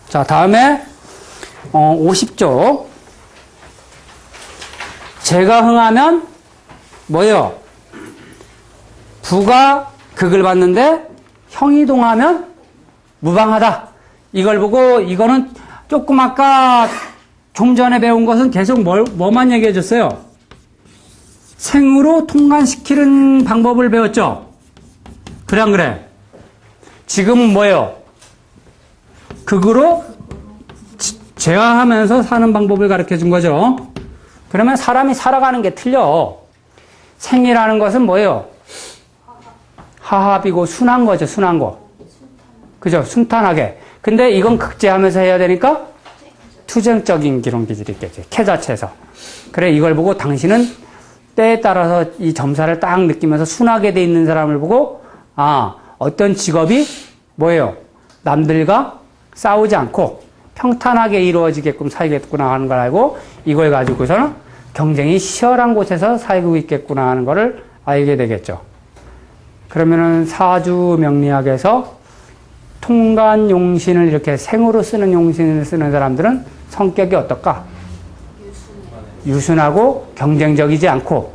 자, 다음에 50쪽. 제가 흥하면 뭐예요? 부가 극을 받는데 형이 동하면 무방하다. 이걸 보고 이거는 조금 아까 좀 전에 배운 것은 계속 뭐만 얘기해 줬어요? 생으로 통관시키는 방법을 배웠죠? 그래 안 그래? 지금은 뭐예요? 극으로 제어하면서 사는 방법을 가르쳐 준 거죠. 그러면 사람이 살아가는 게 틀려. 생이라는 것은 뭐예요? 하합이고 순한 거죠, 순한 거. 그죠? 순탄하게. 근데 이건 극제하면서 해야 되니까 투쟁적인 기록 기질이 있겠지. 캐 자체에서. 그래, 이걸 보고 당신은 때에 따라서 이 점사를 딱 느끼면서 순하게 돼 있는 사람을 보고, 아, 어떤 직업이 뭐예요? 남들과 싸우지 않고 평탄하게 이루어지게끔 살겠구나 하는 걸 알고, 이걸 가지고서는 경쟁이 치열한 곳에서 살고 있겠구나 하는 거를 알게 되겠죠. 그러면은 사주 명리학에서 통간 용신을 이렇게 생으로 쓰는 용신을 쓰는 사람들은 성격이 어떨까? 유순하고 경쟁적이지 않고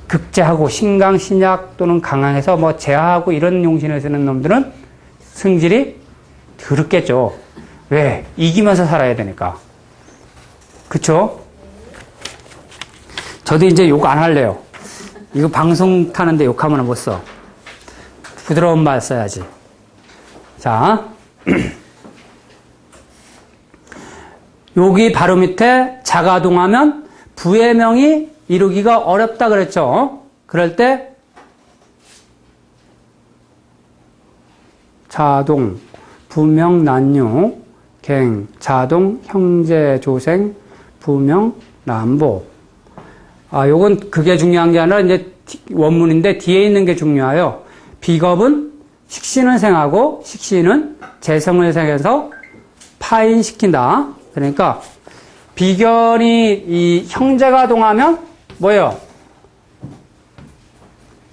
극제하고 신강, 신약 또는 강항해서 뭐 제하하고 이런 용신을 쓰는 놈들은 승질이 더럽겠죠. 왜? 이기면서 살아야 되니까. 그쵸? 저도 이제 욕 안 할래요. 이거 방송 타는데 욕하면 못 써. 부드러운 말 써야지. 자, 여기 바로 밑에 자가동하면 부의 명이 이루기가 어렵다 그랬죠. 그럴 때 자동, 부명, 난유, 갱, 자동, 형제, 조생, 부명, 남보. 아, 요건 그게 중요한 게 아니라 이제 원문인데 뒤에 있는 게 중요해요. 비겁은 식신을 생하고 식신은 재성을 생해서 파인시킨다. 그러니까 비견이 이 형제가 동하면 뭐예요?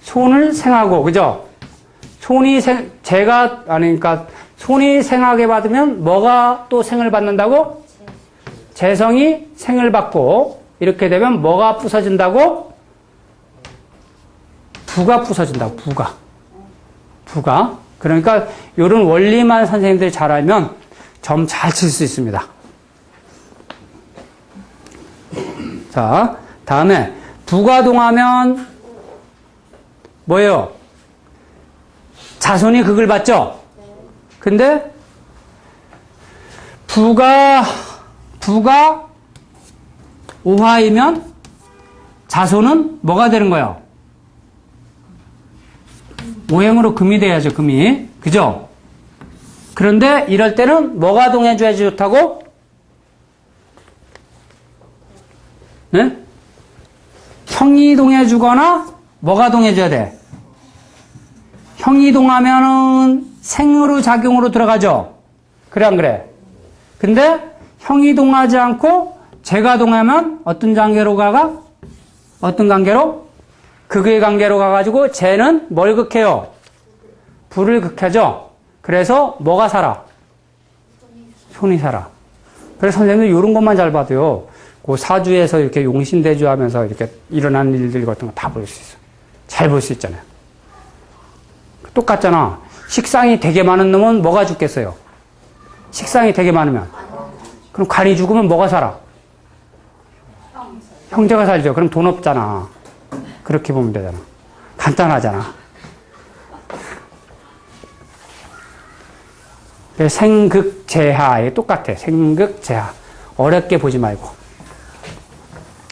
손을 생하고, 그죠? 그러니까 손이 생하게 받으면 뭐가 또 생을 받는다고? 재성이 생을 받고, 이렇게 되면 뭐가 부서진다고? 부가 부서진다고, 부가. 그러니까 이런 원리만 선생님들이 잘 알면 점 잘 칠 수 있습니다. 자, 다음에 부가 동하면 뭐예요? 자손이 극을 받죠? 근데 부가 오화이면 자손은 뭐가 되는 거예요? 오행으로 금이 돼야죠, 금이. 그죠? 그런데 이럴 때는 뭐가 동해줘야지 좋다고? 네? 형이 동해주거나 뭐가 동해줘야 돼? 형이 동하면은 생으로 작용으로 들어가죠? 그래, 안 그래? 근데 형이 동하지 않고 제가 동하면 어떤 관계로 가가? 어떤 관계로? 극의 관계로 가가지고 쟤는 뭘 극해요? 불을 극하죠? 그래서 뭐가 살아? 손이 살아. 그래서 선생님들 이런 것만 잘 봐도요. 그 사주에서 이렇게 용신대주 하면서 이렇게 일어나는 일들 같은 거 다 볼 수 있어. 잘 볼 수 있잖아요. 똑같잖아. 식상이 되게 많은 놈은 뭐가 죽겠어요? 식상이 되게 많으면. 그럼 관이 죽으면 뭐가 살아? 형제가 살죠. 그럼 돈 없잖아. 그렇게 보면 되잖아. 간단하잖아. 생극재하에 똑같아. 생극재하. 어렵게 보지 말고.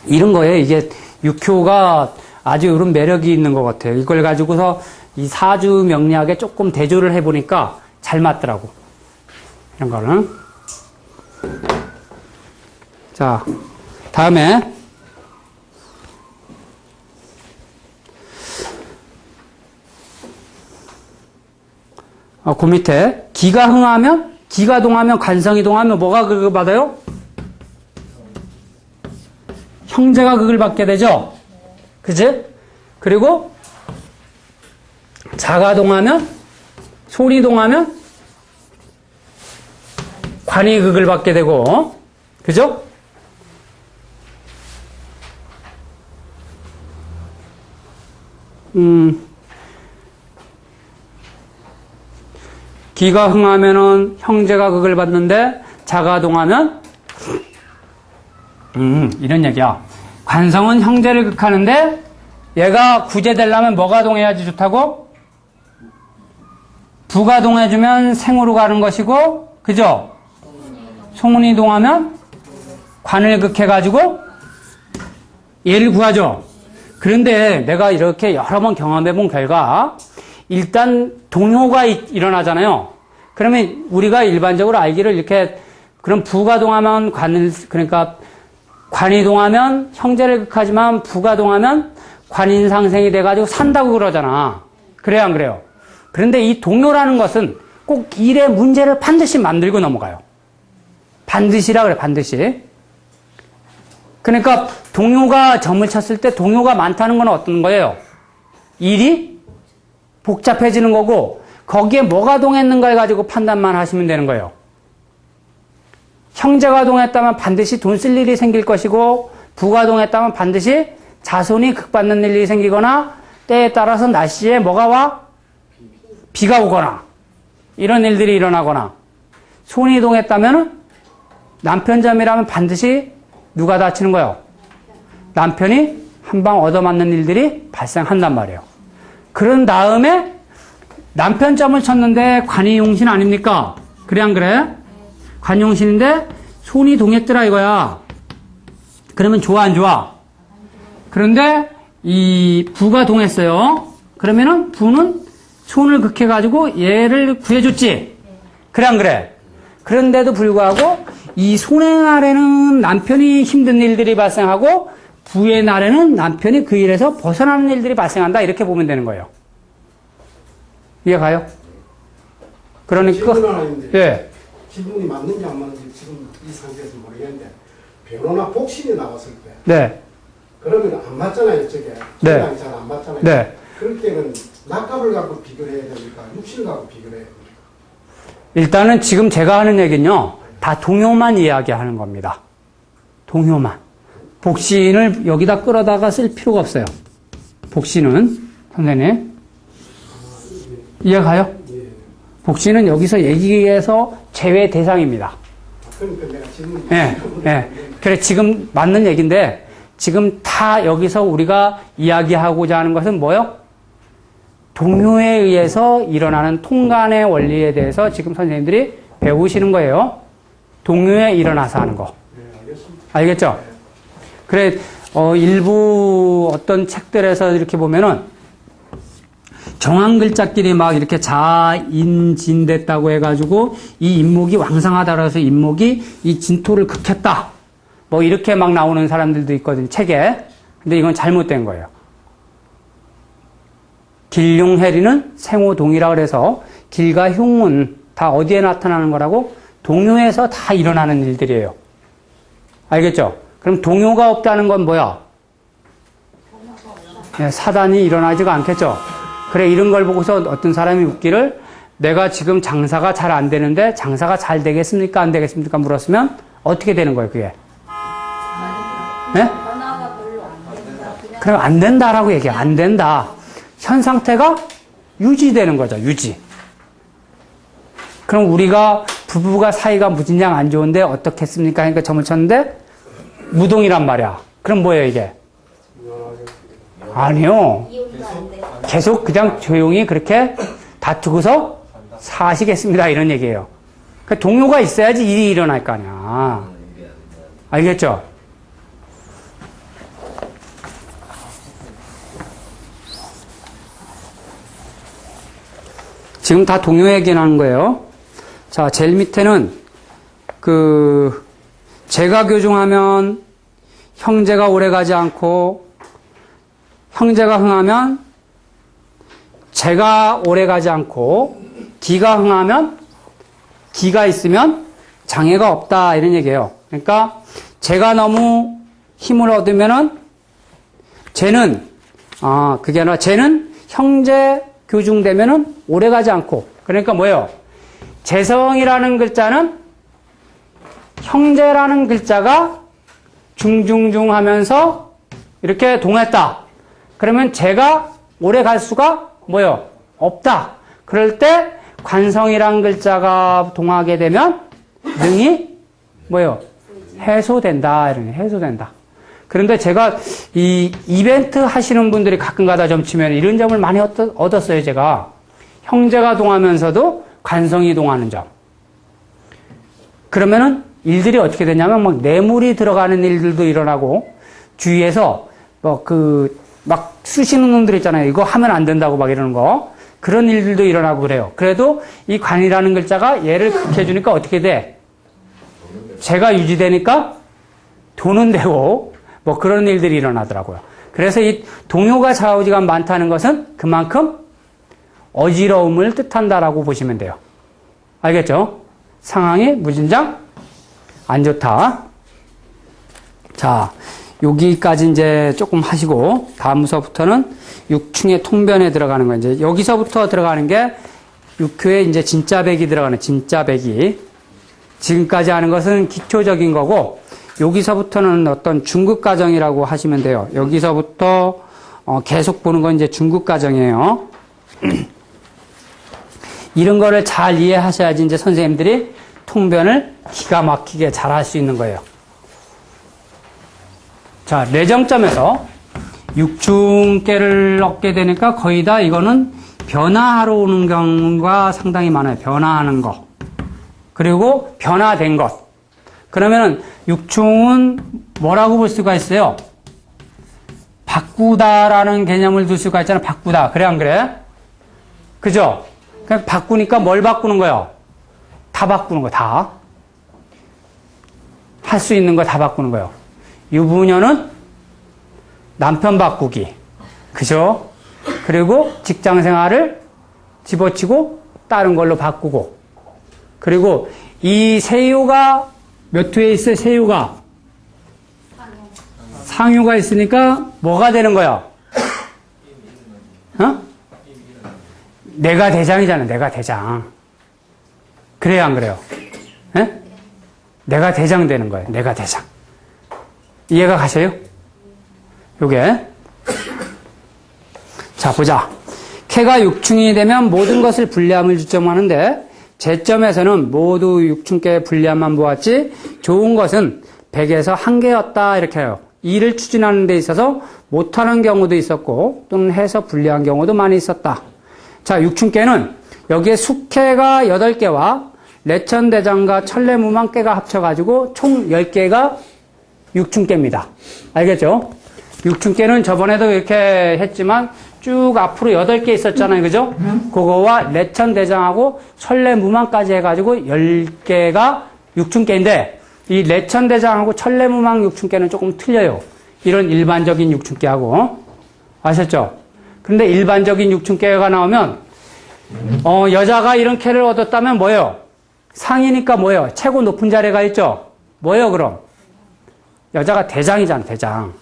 이런 거에 이게 육효가 아주 이런 매력이 있는 것 같아요. 이걸 가지고서 이 사주 명리학에 조금 대조를 해보니까 잘 맞더라고. 이런 거는. 자, 다음에 그 밑에 기가 흥하면, 기가 동하면, 관성이 동하면 뭐가 극을 받아요? 형제가 극을 받게 되죠? 그치? 그리고 자가 동하면, 손이 동하면 관이 극을 받게 되고, 그죠? 기가 흥하면은 형제가 극을 받는데 자가 동하면 이런 얘기야. 관성은 형제를 극하는데 얘가 구제되려면 뭐가 동해야지 좋다고? 부가 동해주면 생으로 가는 것이고, 그죠? 송운이 동하면 관을 극해가지고 얘를 구하죠. 그런데 내가 이렇게 여러 번 경험해본 결과 일단 동요가 일어나잖아요. 그러면 우리가 일반적으로 알기를 이렇게 그럼 부가 동하면 관을, 그러니까 관이 동하면 형제를 극하지만 부가 동하면 관인상생이 돼가지고 산다고 그러잖아. 그래요, 안 그래요? 그런데 이 동요라는 것은 꼭 일의 문제를 반드시 만들고 넘어가요. 반드시라 그래, 반드시. 그러니까 동요가 점을 쳤을 때 동요가 많다는 건 어떤 거예요? 일이 복잡해지는 거고 거기에 뭐가 동했는가를 가지고 판단만 하시면 되는 거예요. 형제가 동했다면 반드시 돈 쓸 일이 생길 것이고 부가 동했다면 반드시 자손이 극받는 일이 생기거나 때에 따라서 날씨에 뭐가 와? 비가 오거나 이런 일들이 일어나거나 손이 동했다면 남편점이라면 반드시 누가 다치는 거예요? 남편이 한 방 얻어맞는 일들이 발생한단 말이에요. 그런 다음에 남편점을 쳤는데 관이용신 아닙니까? 그래 안 그래? 관용신인데 손이 동했더라 이거야. 그러면 좋아 안 좋아? 그런데 이 부가 동했어요. 그러면은 부는 손을 극해가지고 얘를 구해줬지. 그래 안 그래? 그런데도 불구하고 이 손의 날에는 남편이 힘든 일들이 발생하고 부의 날에는 남편이 그 일에서 벗어나는 일들이 발생한다. 이렇게 보면 되는 거예요. 이해가요? 그러니까 예. 기분이 맞는지 안 맞는지 지금 이 상태에서 모르겠는데 변호나 복신이 나왔을 때 네. 그러면 안 맞잖아요. 이쪽에 네. 잘 안 맞잖아요. 네. 그럴 때는 낙값을 갖고 비교를 해야 됩니까? 육신을 갖고 비교를 해야 됩니까? 일단은 지금 제가 하는 얘기는요. 다 동요만 이야기하는 겁니다. 동요만. 복신을 여기다 끌어다가 쓸 필요가 없어요. 복신은 선생님 이해가요? 예. 복신은 여기서 얘기해서 제외 대상입니다. 그러니까 내가 질문. 예, 예. 그래 지금 맞는 얘기인데 지금 다 여기서 우리가 이야기하고자 하는 것은 뭐요? 동요에 의해서 일어나는 통간의 원리에 대해서 지금 선생님들이 배우시는 거예요. 동요에 일어나서 하는 거. 네, 알겠습니다. 알겠죠? 그래, 일부 어떤 책들에서 이렇게 보면은 정한 글자끼리 막 이렇게 자인진됐다고 해가지고 이 인목이 왕성하다고 해서 인목이 이 진토를 극했다. 뭐 이렇게 막 나오는 사람들도 있거든요, 책에. 근데 이건 잘못된 거예요. 길흉해리는 생호동이라 그래서 길과 흉은 다 어디에 나타나는 거라고? 동요에서 다 일어나는 일들이에요. 알겠죠? 그럼 동요가 없다는 건 뭐야? 사단이 일어나지가 않겠죠? 그래, 이런 걸 보고서 어떤 사람이 웃기를 내가 지금 장사가 잘 안 되는데 장사가 잘 되겠습니까? 안 되겠습니까? 물었으면 어떻게 되는 거예요, 그게? 네? 그럼 안 된다라고 얘기해. 안 된다. 현 상태가 유지되는 거죠, 유지. 그럼 우리가 부부가 사이가 무진장 안 좋은데 어떻겠습니까? 하니까 점을 쳤는데 무동이란 말이야. 그럼 뭐예요, 이게? 아니요. 계속 그냥 조용히 그렇게 다투고서 사시겠습니다. 이런 얘기예요. 그러니까 동요가 있어야지 일이 일어날 거 아니야. 알겠죠? 지금 다 동요 얘기하는 거예요. 자, 제일 밑에는 제가 교중하면 형제가 오래가지 않고 형제가 흥하면 제가 오래가지 않고 기가 흥하면 기가 있으면 장애가 없다 이런 얘기예요. 그러니까 제가 너무 힘을 얻으면은 쟤는 그게 아니라 쟤는 형제 교중되면은 오래가지 않고 그러니까 뭐예요? 재성이라는 글자는 형제라는 글자가 중중중 하면서 이렇게 동했다. 그러면 제가 오래 갈 수가 뭐요? 없다. 그럴 때 관성이란 글자가 동하게 되면 능이 뭐요? 해소된다. 이런 해소된다. 그런데 제가 이 이벤트 하시는 분들이 가끔 가다 점치면 이런 점을 많이 얻었어요, 제가. 형제가 동하면서도 관성이 동하는 점. 그러면은 일들이 어떻게 되냐면 막 뇌물이 들어가는 일들도 일어나고 주위에서 막 쑤시는 놈들 있잖아요. 이거 하면 안 된다고 막 이러는 거. 그런 일들도 일어나고 그래요. 그래도 이 관이라는 글자가 얘를 그렇게 해주니까 어떻게 돼? 제가 유지되니까 돈은 되고 뭐 그런 일들이 일어나더라고요. 그래서 이 동요가 좌우지간 많다는 것은 그만큼 어지러움을 뜻한다라고 보시면 돼요. 알겠죠? 상황이 무진장 안 좋다. 자, 여기까지 이제 조금 하시고 다음서부터는 육충의 통변에 들어가는 거. 이제 여기서부터 들어가는 게 육효에 이제 진짜배기 들어가는 진짜배기. 지금까지 하는 것은 기초적인 거고 여기서부터는 어떤 중급 과정이라고 하시면 돼요. 여기서부터 계속 보는 건 이제 중급 과정이에요. 이런 거를 잘 이해하셔야지 이제 선생님들이 통변을 기가 막히게 잘 할 수 있는 거예요. 자, 내정점에서 육중계를 얻게 되니까 거의 다 이거는 변화하러 오는 경우가 상당히 많아요. 변화하는 거. 그리고 변화된 것. 그러면은 육충은 뭐라고 볼 수가 있어요? 바꾸다라는 개념을 둘 수가 있잖아요. 바꾸다. 그래, 안 그래? 그죠? 그냥 바꾸니까 뭘 바꾸는 거예요? 다 바꾸는 거, 다. 할 수 있는 거 다 바꾸는 거예요. 유부녀는 남편 바꾸기. 그죠? 그리고 직장 생활을 집어치고 다른 걸로 바꾸고. 그리고 이 세유가 몇 회에 있어요? 세유가. 상유가 있으니까 뭐가 되는 거야? 어? 내가 대장이잖아. 내가 대장. 그래요, 안 그래요? 에? 내가 대장 되는 거예요. 내가 대장. 이해가 가셔요? 요게. 자, 보자. 캐가 육충이 되면 모든 것을 불리함을 주점하는데 제점에서는 모두 육충계의 불리함만 보았지 좋은 것은 100에서 1개였다 이렇게 해요. 일을 추진하는 데 있어서 못하는 경우도 있었고 또는 해서 불리한 경우도 많이 있었다. 자, 육충계는 여기에 숙해가 8개와 레천대장과 천례무망계가 합쳐가지고 총 10개가 육충계입니다. 알겠죠? 육충계는 저번에도 이렇게 했지만 쭉 앞으로 8개 있었잖아요. 그죠? 그거와 레천대장하고 천례무망까지 해가지고 10개가 육충계인데 이 레천대장하고 천례무망 육충계는 조금 틀려요. 이런 일반적인 육충계하고. 아셨죠? 근데 일반적인 육충계가 나오면 여자가 이런 계를 얻었다면 뭐예요? 상이니까 뭐예요? 최고 높은 자리가 있죠? 뭐예요, 그럼? 여자가 대장이잖아, 대장.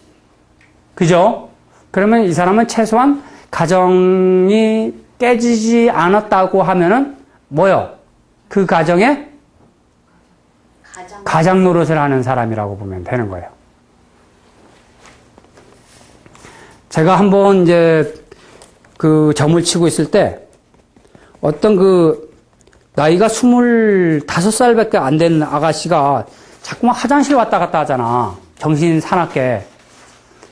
그죠? 그러면 이 사람은 최소한 가정이 깨지지 않았다고 하면은 뭐요? 그 가정에 가장 노릇을 하는 사람이라고 보면 되는 거예요. 제가 한번 이제 그 점을 치고 있을 때 어떤 그 나이가 25살밖에 안 된 아가씨가 자꾸만 화장실 왔다 갔다 하잖아. 정신 사납게.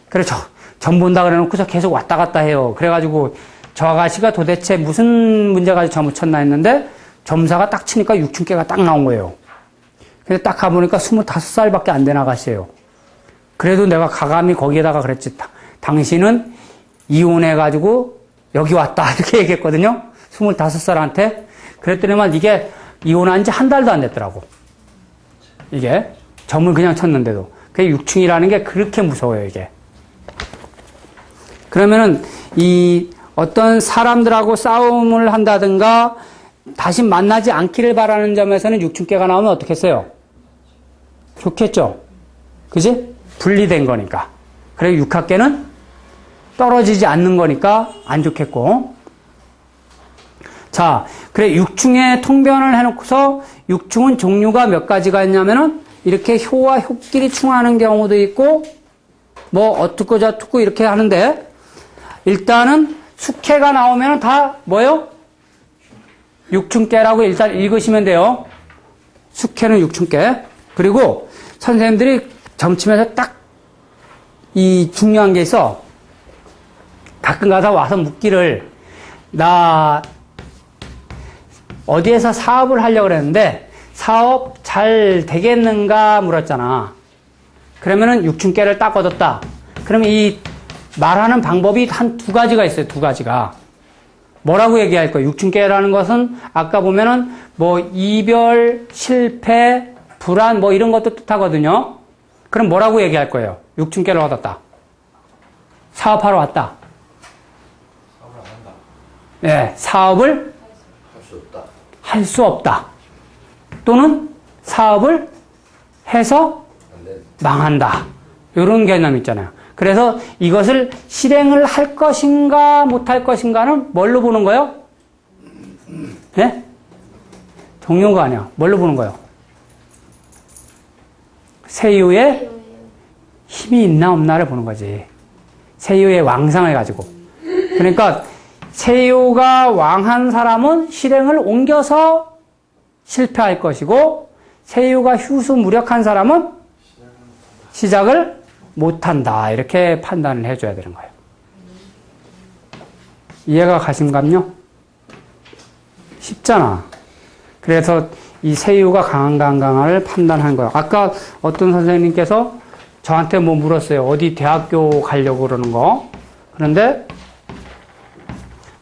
그래서 점 본다 그래놓고서 계속 왔다 갔다 해요. 그래가지고 저 아가씨가 도대체 무슨 문제가 점을 쳤나 했는데 점사가 딱 치니까 육충계가 딱 나온 거예요. 근데 딱 가보니까 25살밖에 안 된 아가씨예요. 그래도 내가 가감히 거기에다가 그랬지. 당신은 이혼해가지고 여기 왔다. 이렇게 얘기했거든요. 25살한테. 그랬더니만 이게 이혼한 지 한 달도 안 됐더라고. 이게 점을 그냥 쳤는데도. 그게 육충이라는 게 그렇게 무서워요, 이게. 그러면은 이 어떤 사람들하고 싸움을 한다든가 다시 만나지 않기를 바라는 점에서는 육충계가 나오면 어떻겠어요? 좋겠죠? 그지? 분리된 거니까. 그리고 육합계는 떨어지지 않는 거니까 안 좋겠고. 자, 그래 육충의 통변을 해놓고서 육충은 종류가 몇 가지가 있냐면은 이렇게 효와 효끼리 충하는 경우도 있고 뭐 어떻고 저떻고 이렇게 하는데 일단은 숙해가 나오면 다 뭐요? 육춘깨라고 일단 읽으시면 돼요. 숙해는 육춘깨. 그리고 선생님들이 점치면서 딱 이 중요한 게 있어. 가끔 가다 와서 묻기를 나 어디에서 사업을 하려고 그랬는데 사업 잘 되겠는가 물었잖아. 그러면은 육춘깨를 딱 얻었다. 그러면 이 말하는 방법이 한 두 가지가 있어요. 두 가지가. 뭐라고 얘기할 거예요? 육춘깨라는 것은 아까 보면은 뭐 이별, 실패, 불안 뭐 이런 것도 뜻하거든요. 그럼 뭐라고 얘기할 거예요? 육춘깨를 얻었다. 사업하러 왔다. 사업을 안 한다. 네, 사업을 할 수 없다. 할 수 없다. 또는 사업을 해서 안 돼. 망한다. 이런 개념 있잖아요. 그래서 이것을 실행을 할 것인가 못할 것인가는 뭘로 보는 거예요? 네? 동요가 아니야. 뭘로 보는 거예요? 세유의 힘이 있나 없나를 보는 거지. 세유의 왕상을 가지고. 그러니까 세유가 왕한 사람은 실행을 옮겨서 실패할 것이고 세유가 휴수무력한 사람은 시작을 못한다. 이렇게 판단을 해줘야 되는 거예요. 이해가 가신감요? 쉽잖아. 그래서 이 세유가 강한가 안 강한가를 판단하는 거예요. 아까 어떤 선생님께서 저한테 뭐 물었어요. 어디 대학교 가려고 그러는 거. 그런데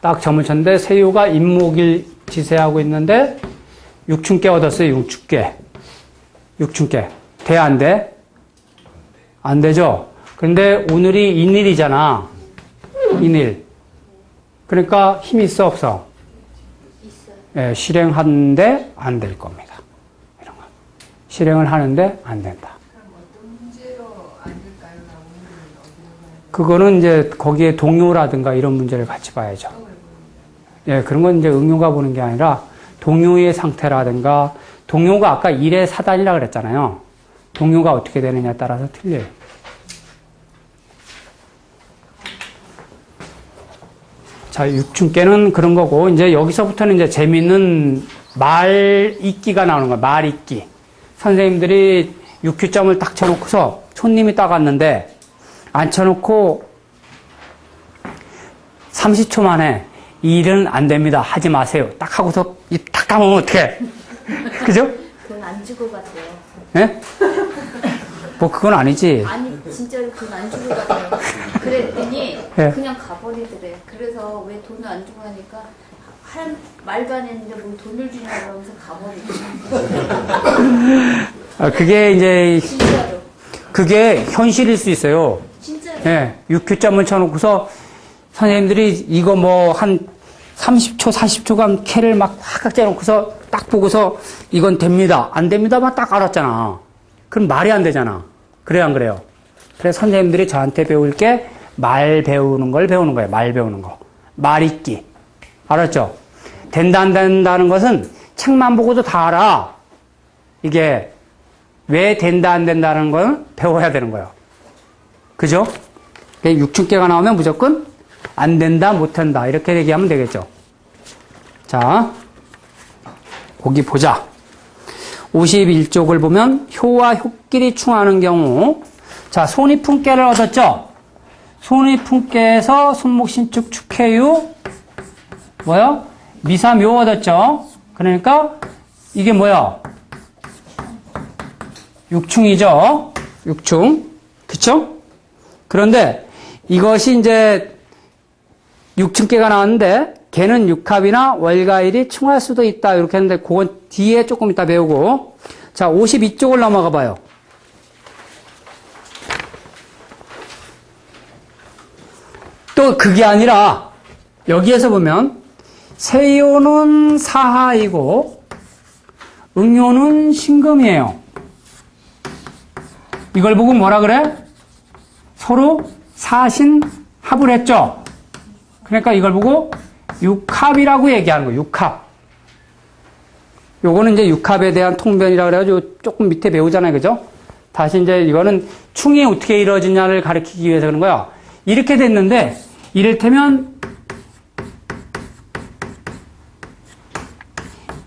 딱 점을 쳤는데 세유가 임목일 지세하고 있는데 육춘깨 얻었어요. 육춘깨. 돼, 안 돼? 안 되죠? 근데 오늘이 인일이잖아. 인일. 그러니까 힘이 있어, 없어? 있어요. 예, 실행하는데 안 될 겁니다. 이런 거. 실행을 하는데 안 된다. 그럼 어떤 문제로 아닐까요? 나오는 어디로 가야 그거는 이제 거기에 동요라든가 이런 문제를 같이 봐야죠. 예, 그런 건 이제 응용가 보는 게 아니라 동요의 상태라든가 동요가 아까 1의 사단이라고 그랬잖아요. 동요가 어떻게 되느냐에 따라서 틀려요. 자, 육춘깨는 그런 거고, 이제 여기서부터는 이제 재밌는 말 읽기가 나오는 거야, 말 읽기. 선생님들이 육규점을 딱 쳐놓고서 손님이 딱 왔는데, 앉혀놓고 30초 만에 이 일은 안 됩니다. 하지 마세요. 딱 하고서 입 딱 감으면 어떡해. 그죠? 돈 안 주고 가세요. 예? 뭐 그건 아니지. 아니 진짜로 돈 안 주고 가세요. 그랬더니 예. 그냥 가버리더래. 그래서 왜 돈을 안 주고 가니까 한 말도 안 했는데 뭐 돈을 주냐고 하면서 가버리더래. 아, 그게 이제 진짜로. 그게 현실일 수 있어요. 진짜로. 예, 6규점을 쳐놓고서 선생님들이 이거 뭐 한 30초, 40초간 캐를 막 확 째놓고서 딱 보고서 이건 됩니다. 안 됩니다만 딱 알았잖아. 그럼 말이 안 되잖아. 그래요, 안 그래요? 그래서 선생님들이 저한테 배울 게 말 배우는 걸 배우는 거예요. 말 배우는 거. 말 읽기. 알았죠? 된다, 안 된다는 것은 책만 보고도 다 알아. 이게 왜 된다, 안 된다는 건 배워야 되는 거예요. 그죠? 육춘깨가 나오면 무조건 안 된다, 못 한다. 이렇게 얘기하면 되겠죠. 자, 거기 보자. 51쪽을 보면 효와 효끼리 충하는 경우. 자, 손이풍깨를 얻었죠? 손이풍깨에서 손목신축 축해유 뭐요? 미사묘 얻었죠? 그러니까 이게 뭐야? 육충이죠? 육충. 그쵸? 그런데 이것이 이제 육충깨가 나왔는데 걔는 육합이나 월가일이 충할 수도 있다. 이렇게 했는데 그건 뒤에 조금 이따 배우고. 자, 52쪽을 넘어가 봐요. 또 그게 아니라 여기에서 보면 세요는 사하이고 응요는 신금이에요. 이걸 보고 뭐라 그래? 서로 사신합을 했죠. 그러니까 이걸 보고 육합이라고 얘기하는 거예요. 육합. 요거는 이제 육합에 대한 통변이라 그래가지고 조금 밑에 배우잖아요. 그죠? 다시 이제 이거는 충이 어떻게 이루어지냐를 가리키기 위해서 그런 거야. 이렇게 됐는데, 이를테면,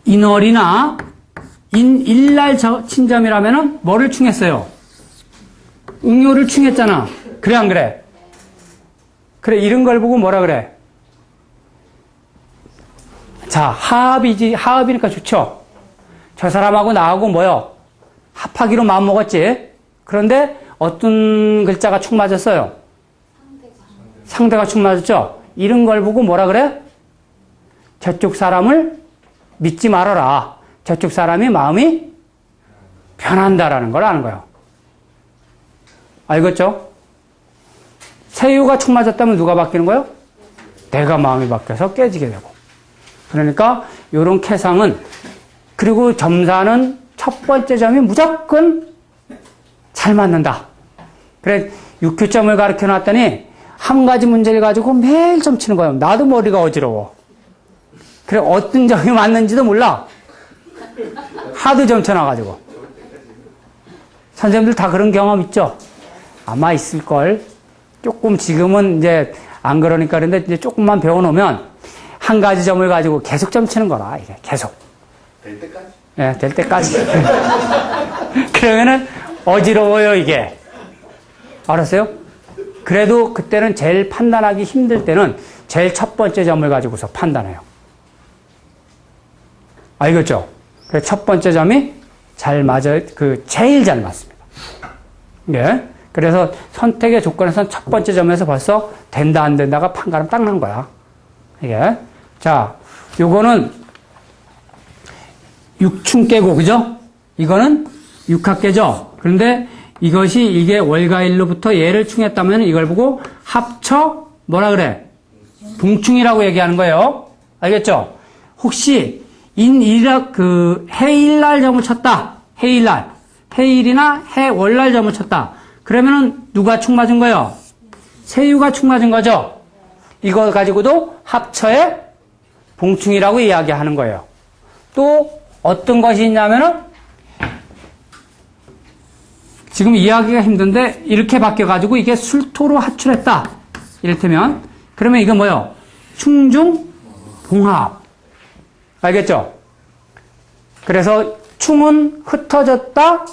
인월이나 일날 친점이라면은 뭐를 충했어요? 응요를 충했잖아. 그래, 안 그래? 그래, 이런 걸 보고 뭐라 그래? 자, 하합이지. 하합이니까 좋죠? 저 사람하고 나하고 뭐요? 합하기로 마음먹었지? 그런데 어떤 글자가 축 맞았어요? 상대가 축 맞았죠? 이런 걸 보고 뭐라 그래? 저쪽 사람을 믿지 말아라. 저쪽 사람이 마음이 변한다라는 걸 아는 거예요. 알겠죠? 세유가 축 맞았다면 누가 바뀌는 거예요? 내가 마음이 바뀌어서 깨지게 되고. 그러니까 이런 캐상은, 그리고 점사는 첫 번째 점이 무조건 잘 맞는다. 그래, 6교점을 가르쳐 놨더니 한 가지 문제를 가지고 매일 점 치는 거예요. 나도 머리가 어지러워. 그래, 어떤 점이 맞는지도 몰라. 하도 점 쳐놔가지고. 선생님들 다 그런 경험 있죠? 아마 있을걸. 조금 지금은 이제 안 그러니까 그런데 이제 조금만 배워놓으면 한 가지 점을 가지고 계속 점 치는 거라, 이게. 계속. 될 때까지? 예, 될 때까지. 그러면은 어지러워요, 이게. 알았어요? 그래도 그때는 제일 판단하기 힘들 때는 제일 첫 번째 점을 가지고서 판단해요. 알겠죠? 그래서 첫 번째 점이 잘 맞아요. 제일 잘 맞습니다. 예. 그래서 선택의 조건에서는 첫 번째 점에서 벌써 된다, 안 된다가 판가름 딱 난 거야. 이게. 자, 요거는 육충깨고, 그죠? 이거는 육합깨죠? 그런데 이게 월가일로부터 얘를 충했다면 이걸 보고 합쳐, 뭐라 그래? 봉충이라고 얘기하는 거예요. 알겠죠? 혹시, 해일날 점을 쳤다. 해일날. 해일이나 해월날 점을 쳤다. 그러면은 누가 축 맞은 거예요? 세유가 축 맞은 거죠? 이거 가지고도 합쳐의 봉충이라고 이야기하는 거예요. 또 어떤 것이 있냐면은 지금 이해하기가 힘든데 이렇게 바뀌어가지고 이게 술토로 하출했다. 이를테면 그러면 이거 뭐예요? 충중 봉합. 알겠죠? 그래서 충은 흩어졌다,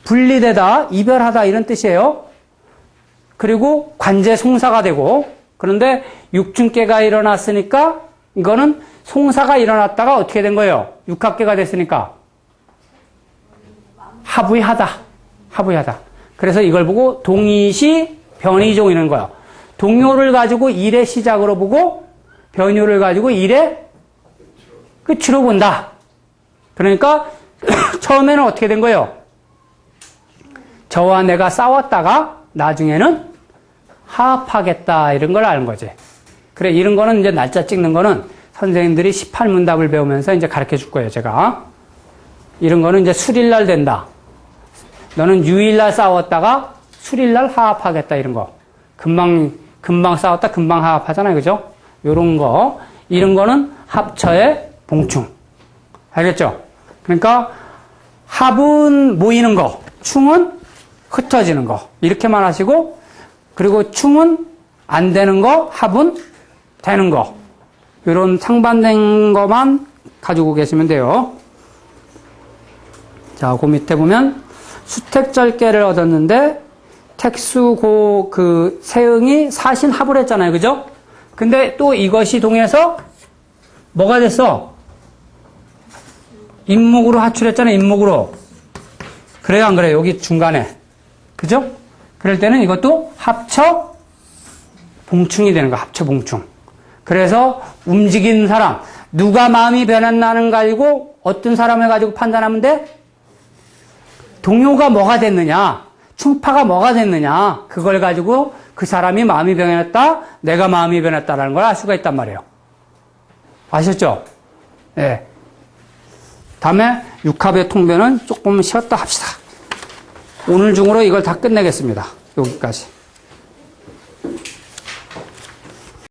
분리되다, 이별하다 이런 뜻이에요. 그리고 관제 송사가 되고, 그런데 육중깨가 일어났으니까 이거는 송사가 일어났다가 어떻게 된 거예요? 육합깨가 됐으니까 하부이하다. 그래서 이걸 보고 동의시 변의종 이런 거예요. 동요를 가지고 일의 시작으로 보고 변요를 가지고 일의 끝으로 본다. 그러니까 처음에는 어떻게 된 거예요? 저와 내가 싸웠다가 나중에는 화합하겠다 이런 걸 아는 거지. 그래, 이런 거는 이제 날짜 찍는 거는 선생님들이 18문답을 배우면서 이제 가르쳐 줄 거예요, 제가. 이런 거는 이제 수일날 된다. 너는 유일날 싸웠다가 수일날 화합하겠다 이런 거. 금방 싸웠다 금방 화합하잖아요, 그죠? 요런 거. 이런 거는 합처의 봉충. 알겠죠? 그러니까 합은 모이는 거, 충은 흩어지는 거. 이렇게만 하시고, 그리고 충은 안 되는 거, 합은 되는 거. 이런 상반된 것만 가지고 계시면 돼요. 자, 그 밑에 보면 수택절개를 얻었는데 택수고 세응이 사신합을 했잖아요. 그죠? 근데 또 이것이 동해서 뭐가 됐어? 임목으로 하출했잖아요. 임목으로. 그래요, 안 그래요? 여기 중간에. 그죠? 그럴 때는 이것도 합쳐 봉충이 되는 거야. 합쳐 봉충. 그래서 움직인 사람, 누가 마음이 변했나는 가지고 어떤 사람을 가지고 판단하면 돼? 동요가 뭐가 됐느냐, 충파가 뭐가 됐느냐, 그걸 가지고 그 사람이 마음이 변했다, 내가 마음이 변했다라는 걸 알 수가 있단 말이에요. 아셨죠? 예. 네. 다음에 육합의 통변은 조금 쉬었다 합시다. 오늘 중으로 이걸 다 끝내겠습니다. 여기까지.